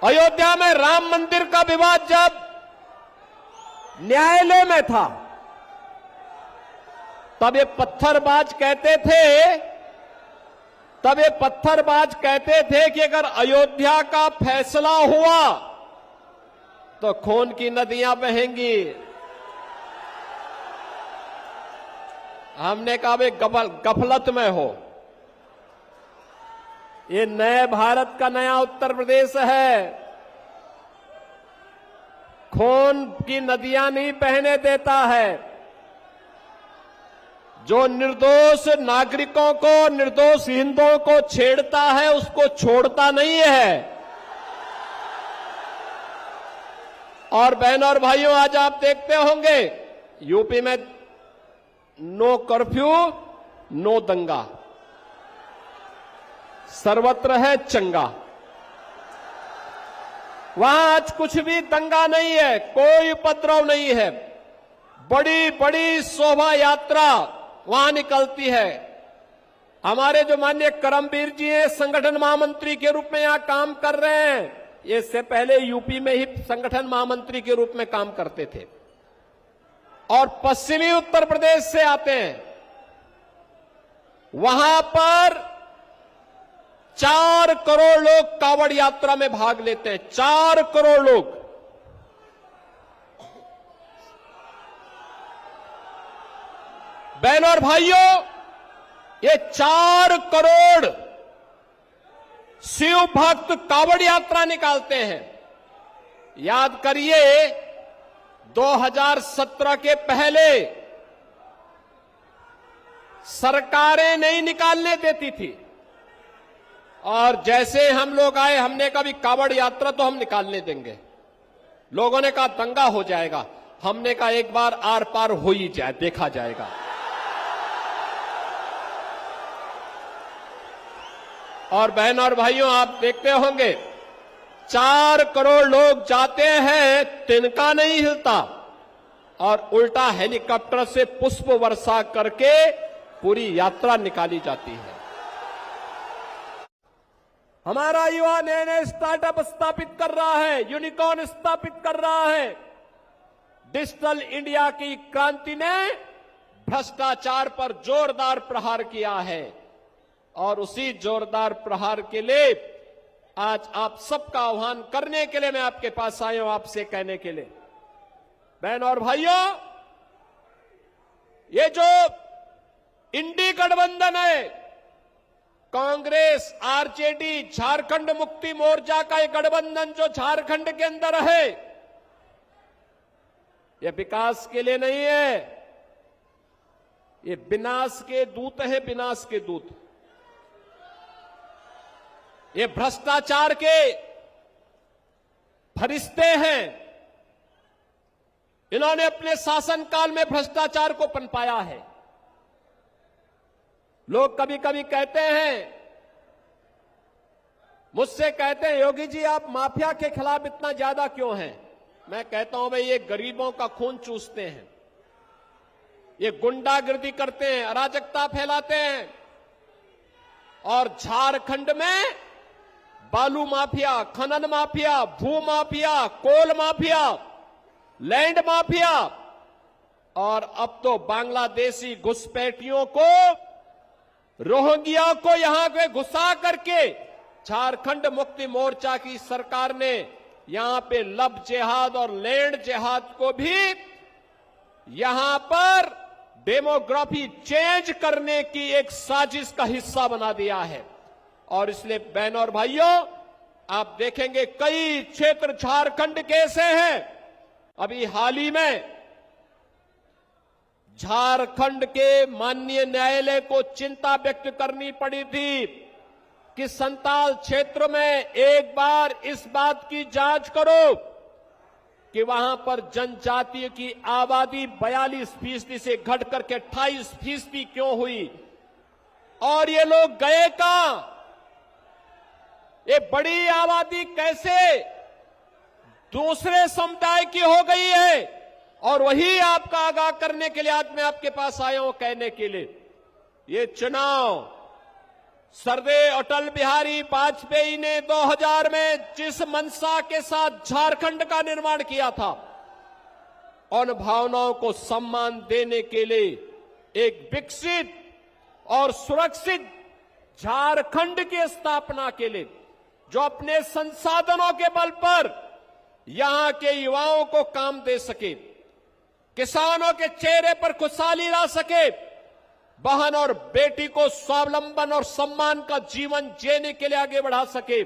अयोध्या में राम मंदिर का विवाद जब न्यायालय में था, तब ये पत्थरबाज कहते थे कि अगर अयोध्या का फैसला हुआ तो खून की नदियां बहेंगी। हमने कहा भाई गफलत में हो। ये नए भारत का नया उत्तर प्रदेश है, खून की नदियां नहीं बहने देता है। जो निर्दोष नागरिकों को, निर्दोष हिंदुओं को छेड़ता है उसको छोड़ता नहीं है। और बहनों और भाइयों, आज आप देखते होंगे यूपी में नो कर्फ्यू नो दंगा, सर्वत्र है चंगा। वहां आज कुछ भी दंगा नहीं है, कोई उपद्रव नहीं है। बड़ी बड़ी शोभा यात्रा वहां निकलती है। हमारे जो माननीय करमवीर जी हैं, संगठन महामंत्री के रूप में यहां काम कर रहे हैं। ये इससे पहले यूपी में ही संगठन महामंत्री के रूप में काम करते थे और पश्चिमी उत्तर प्रदेश से आते हैं। वहां पर 4 करोड़ लोग कांवड़ यात्रा में भाग लेते हैं। 4 करोड़ लोग। बहनों और भाइयों, ये 4 करोड़ शिव भक्त कांवड़ यात्रा निकालते हैं। याद करिए 2017 के पहले सरकारें नहीं निकालने देती थी और जैसे हम लोग आए, हमने कहा भी कांवड़ यात्रा तो हम निकालने देंगे। लोगों ने कहा दंगा हो जाएगा। हमने कहा एक बार आर पार हो ही जाए, देखा जाएगा। और बहनों और भाइयों, आप देखते होंगे 4 करोड़ लोग जाते हैं, तिनका नहीं हिलता और उल्टा हेलीकॉप्टर से पुष्प वर्षा करके पूरी यात्रा निकाली जाती है। हमारा युवा नए नए स्टार्टअप स्थापित कर रहा है, यूनिकॉर्न स्थापित कर रहा है। डिजिटल इंडिया की क्रांति ने भ्रष्टाचार पर जोरदार प्रहार किया है और उसी जोरदार प्रहार के लिए आज आप सबका आह्वान करने के लिए मैं आपके पास आया हूं, आपसे कहने के लिए। बहनों और भाइयों, ये जो इंडी गठबंधन है, कांग्रेस, आरजेडी, झारखंड मुक्ति मोर्चा का ये गठबंधन जो झारखंड के अंदर है, ये विकास के लिए नहीं है, ये विनाश के दूत है, विनाश के दूत। ये भ्रष्टाचार के फरिश्ते हैं। इन्होंने अपने शासनकाल में भ्रष्टाचार को पनपाया है। लोग कभी कभी कहते हैं, मुझसे कहते हैं, योगी जी आप माफिया के खिलाफ इतना ज्यादा क्यों हैं? मैं कहता हूं भाई, ये गरीबों का खून चूसते हैं, ये गुंडागिर्दी करते हैं, अराजकता फैलाते हैं। और झारखंड में बालू माफिया, खनन माफिया, भू माफिया, कोल माफिया, लैंड माफिया और अब तो बांग्लादेशी घुसपैठियों को, रोहिंग्या को यहां पे घुसा करके झारखंड मुक्ति मोर्चा की सरकार ने यहां पे लव जिहाद और लैंड जिहाद को भी यहां पर डेमोग्राफी चेंज करने की एक साजिश का हिस्सा बना दिया है। और इसलिए बहनों और भाइयों, आप देखेंगे कई क्षेत्र झारखंड के ऐसे हैं। अभी हाल ही में झारखंड के माननीय न्यायालय को चिंता व्यक्त करनी पड़ी थी कि संताल क्षेत्र में एक बार इस बात की जांच करो कि वहां पर जनजातीय की आबादी 42% से घट करके 28% क्यों हुई और ये लोग गए कहां? ये बड़ी आबादी कैसे दूसरे समुदाय की हो गई है? और वही आपका आगाह करने के लिए आज मैं आपके पास आया हूं, कहने के लिए ये चुनाव सरदेय अटल बिहारी वाजपेयी ने 2000 में जिस मंशा के साथ झारखंड का निर्माण किया था, उन भावनाओं को सम्मान देने के लिए एक विकसित और सुरक्षित झारखंड की स्थापना के लिए जो अपने संसाधनों के बल पर यहां के युवाओं को काम दे सके, किसानों के चेहरे पर खुशहाली ला सके, बहन और बेटी को स्वावलंबन और सम्मान का जीवन जीने के लिए आगे बढ़ा सके,